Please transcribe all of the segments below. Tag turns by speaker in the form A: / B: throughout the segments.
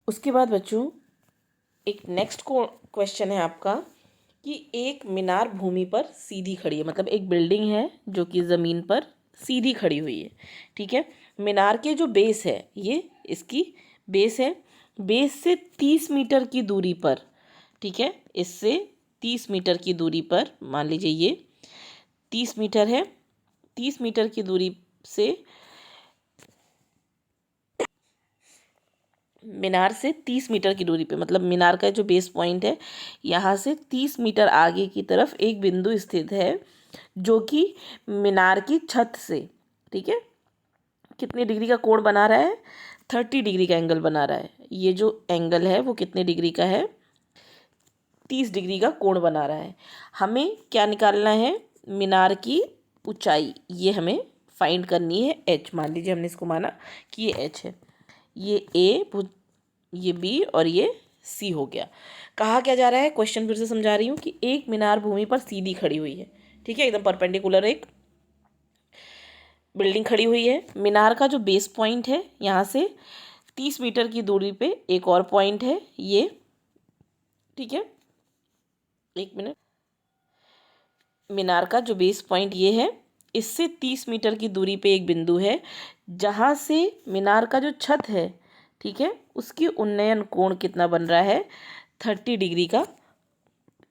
A: उसके बाद बच्चों एक नेक्स्ट क्वेश्चन है आपका कि एक मीनार भूमि पर सीधी खड़ी है, मतलब एक बिल्डिंग है जो कि ज़मीन पर सीधी खड़ी हुई है। ठीक है, मीनार के जो बेस है, ये इसकी बेस है, बेस से 30 मीटर की दूरी पर, ठीक है, इससे 30 मीटर की दूरी पर, मान लीजिए ये 30 मीटर है, 30 मीटर की दूरी से मीनार से 30 मीटर की दूरी पे, मतलब मीनार का जो बेस पॉइंट है यहाँ से 30 मीटर आगे की तरफ एक बिंदु स्थित है जो कि मीनार की छत से, ठीक है, कितने डिग्री का कोण बना रहा है, 30 डिग्री का एंगल बना रहा है। ये जो एंगल है वो कितने डिग्री का है, 30 डिग्री का कोण बना रहा है। हमें क्या निकालना है, मीनार की ऊंचाई, ये हमें फाइंड करनी है, एच। मान लीजिए हमने इसको माना कि ये एच है, ये ए, ये बी और ये सी हो गया। कहा क्या जा रहा है, क्वेश्चन फिर से समझा रही हूँ कि एक मीनार भूमि पर सीधी खड़ी हुई है, ठीक है, एकदम परपेंडिकुलर एक बिल्डिंग खड़ी हुई है। मीनार का जो बेस पॉइंट है यहाँ से 30 मीटर की दूरी पे एक और पॉइंट है ये, ठीक है, एक मिनट, मीनार का जो बेस पॉइंट ये है, इससे 30 मीटर की दूरी पे एक बिंदु है जहाँ से मीनार का जो छत है, ठीक है, उसकी उन्नयन कोण कितना बन रहा है, 30 डिग्री का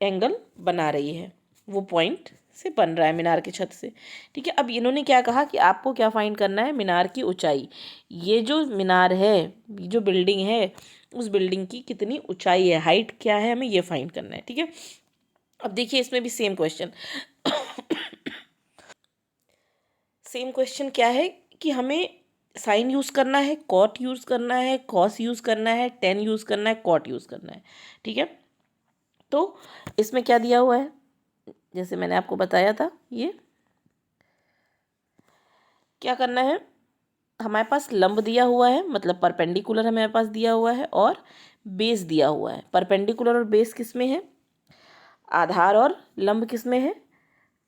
A: एंगल बना रही है, वो पॉइंट से बन रहा है मीनार की छत से। ठीक है, अब इन्होंने क्या कहा कि आपको क्या फाइंड करना है, मीनार की ऊंचाई। ये जो मीनार है, ये जो बिल्डिंग है, उस बिल्डिंग की कितनी ऊंचाई है, हाइट क्या है, हमें ये फाइंड करना है। ठीक है, अब देखिए इसमें भी सेम क्वेश्चन सेम क्वेश्चन क्या है कि हमें साइन यूज़ करना है, कॉट यूज़ करना है, कॉस यूज़ करना है, टेन यूज़ करना है, कॉट यूज़ करना है। ठीक है, तो इसमें क्या दिया हुआ है, जैसे मैंने आपको बताया था, ये क्या करना है, हमारे पास लंब दिया हुआ है, मतलब परपेंडिकुलर हमारे पास दिया हुआ है, और बेस दिया हुआ है। परपेंडिकुलर और बेस किस में है, आधार और लंब किस में है,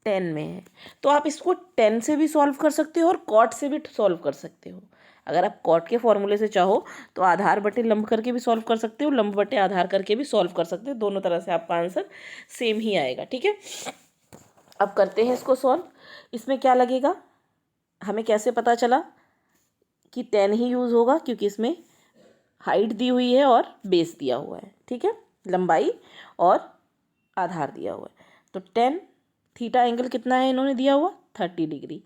A: 10 में है। तो आप इसको 10 से भी सॉल्व कर सकते हो और कॉट से भी सॉल्व कर सकते हो। अगर आप कॉट के फॉर्मूले से चाहो तो आधार बटे लंब करके भी सॉल्व कर सकते हो, लंब बटे आधार करके भी सॉल्व कर सकते हो, दोनों तरह से आपका आंसर सेम ही आएगा। ठीक है, अब करते हैं इसको सॉल्व। इसमें क्या लगेगा, हमें कैसे पता चला कि 10 ही यूज़ होगा, क्योंकि इसमें हाइट दी हुई है और बेस दिया हुआ है। ठीक है, लंबाई और आधार दिया हुआ है। तो 10 थीटा एंगल कितना है इन्होंने दिया हुआ, 30 डिग्री।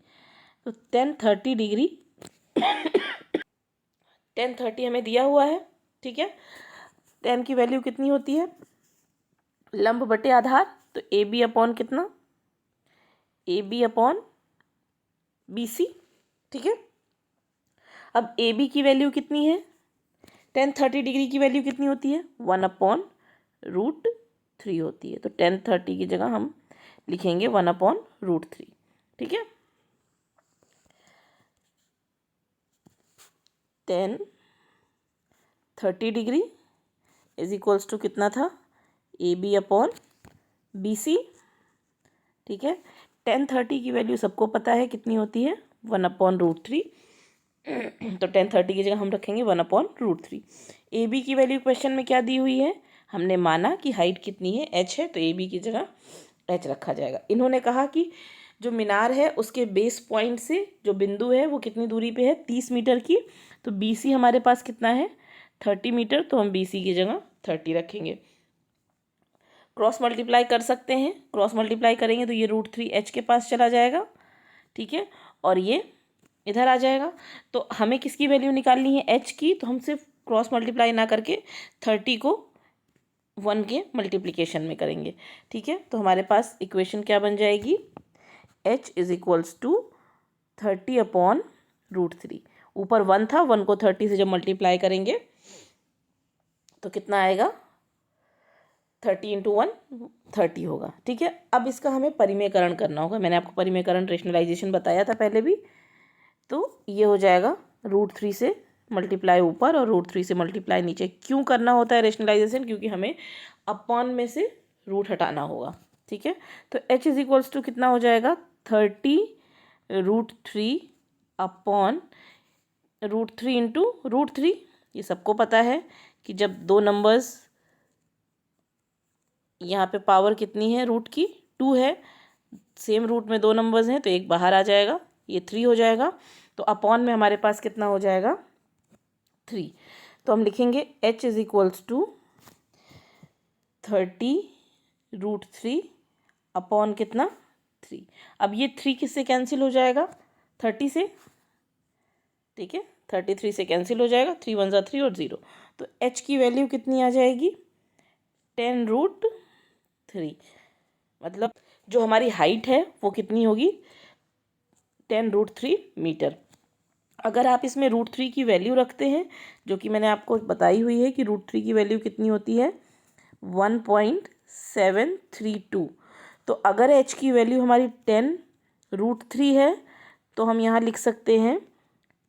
A: तो 10 डिग्री 10 हमें दिया हुआ है। ठीक है, 10 की वैल्यू कितनी होती है, लंब बटे आधार, तो ए बी अपॉन कितना, A B upon B C. ठीक है, अब ए बी की वैल्यू कितनी है, 10 डिग्री की वैल्यू कितनी होती है, 1/√3 होती है। तो 10 की जगह हम लिखेंगे 1/√3। ठीक है, 10 डिग्री इज इक्वल्स टू कितना था, A B upon B C. ठीक है, 10 की वैल्यू सबको पता है कितनी होती है, 1/√3। तो 10 की जगह हम रखेंगे 1/√3। ए बी की वैल्यू क्वेश्चन में क्या दी हुई है, हमने माना कि हाइट कितनी है, एच है, तो ए बी की जगह एच रखा जाएगा। इन्होंने कहा कि जो मीनार है उसके बेस पॉइंट से जो बिंदु है वो कितनी दूरी पे है, 30 मीटर की। तो बी सी हमारे पास कितना है, 30 मीटर, तो हम बी सी की जगह 30 रखेंगे। क्रॉस मल्टीप्लाई कर सकते हैं, क्रॉस मल्टीप्लाई करेंगे तो ये √3 एच के पास चला जाएगा। ठीक है, और ये इधर आ जाएगा। तो हमें किसकी वैल्यू निकालनी है, एच की, तो हम सिर्फ क्रॉस मल्टीप्लाई ना करके 30 को 1 के मल्टीप्लिकेशन में करेंगे। ठीक है, तो हमारे पास इक्वेशन क्या बन जाएगी, एच इज इक्वल्स टू 30/√3। ऊपर 1 था, 1 को 30 से जब मल्टीप्लाई करेंगे तो कितना आएगा, 30 × 1 30 होगा। ठीक है, अब इसका हमें परिमेयकरण करना होगा। मैंने आपको परिमेयकरण रेशनलाइजेशन बताया था पहले भी। तो ये हो जाएगा √3 से मल्टीप्लाई ऊपर और √3 से मल्टीप्लाई नीचे। क्यों करना होता है रेशनलाइजेशन, क्योंकि हमें अपॉन में से रूट हटाना होगा। ठीक है, तो h इज इक्वल्स टू कितना हो जाएगा, 30√3 अपॉन √3 × √3। ये सबको पता है कि जब दो नंबर्स, यहाँ पे पावर कितनी है रूट की, 2 है, सेम रूट में दो नंबर्स हैं तो एक बाहर आ जाएगा, ये 3 हो जाएगा। तो अपॉन में हमारे पास कितना हो जाएगा, 3। तो हम लिखेंगे h is equals to 30√3 upon कितना, 3। अब ये 3 किससे कैंसिल हो जाएगा, 30 से, ठीक है, 33 से कैंसिल हो जाएगा, 3 1 ज़ा 3 और 0। तो h की वैल्यू कितनी आ जाएगी, 10√3। मतलब जो हमारी हाइट है वो कितनी होगी, 10√3 मीटर। अगर आप इसमें √3 की वैल्यू रखते हैं, जो कि मैंने आपको बताई हुई है कि √3 की वैल्यू कितनी होती है, 1.732। तो अगर h की वैल्यू हमारी 10√3 है तो हम यहाँ लिख सकते हैं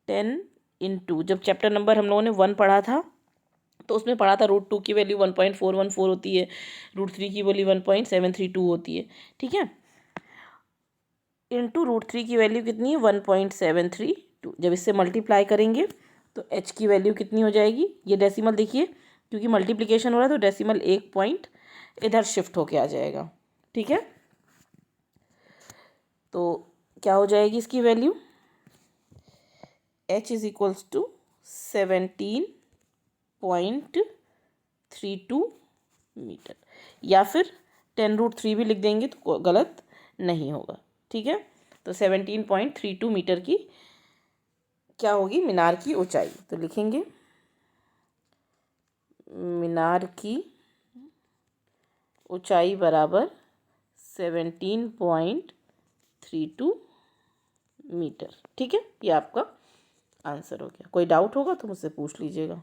A: 10 इंटू, जब चैप्टर नंबर हम लोगों ने 1 पढ़ा था तो उसमें पढ़ा था √2 की वैल्यू 1.414 होती है, √3 की वैल्यू 1.732 होती है, ठीक है। इंटू √3 की वैल्यू कितनी है, 1.732। जब इससे मल्टीप्लाई करेंगे तो h की वैल्यू कितनी हो जाएगी, ये डेसिमल देखिए क्योंकि मल्टीप्लिकेशन हो रहा है तो डेसिमल 1 पॉइंट इधर शिफ्ट होके आ जाएगा, ठीक है। तो क्या हो जाएगी इसकी value, h is equals to 17.32 metre, या फिर 10√3 भी लिख देंगे तो गलत नहीं होगा, ठीक है। तो 17.32 मीटर की क्या होगी मीनार की ऊंचाई। तो लिखेंगे मीनार की ऊंचाई बराबर 17.32 मीटर, ठीक है। ये आपका आंसर हो गया। कोई डाउट होगा तो मुझसे पूछ लीजिएगा।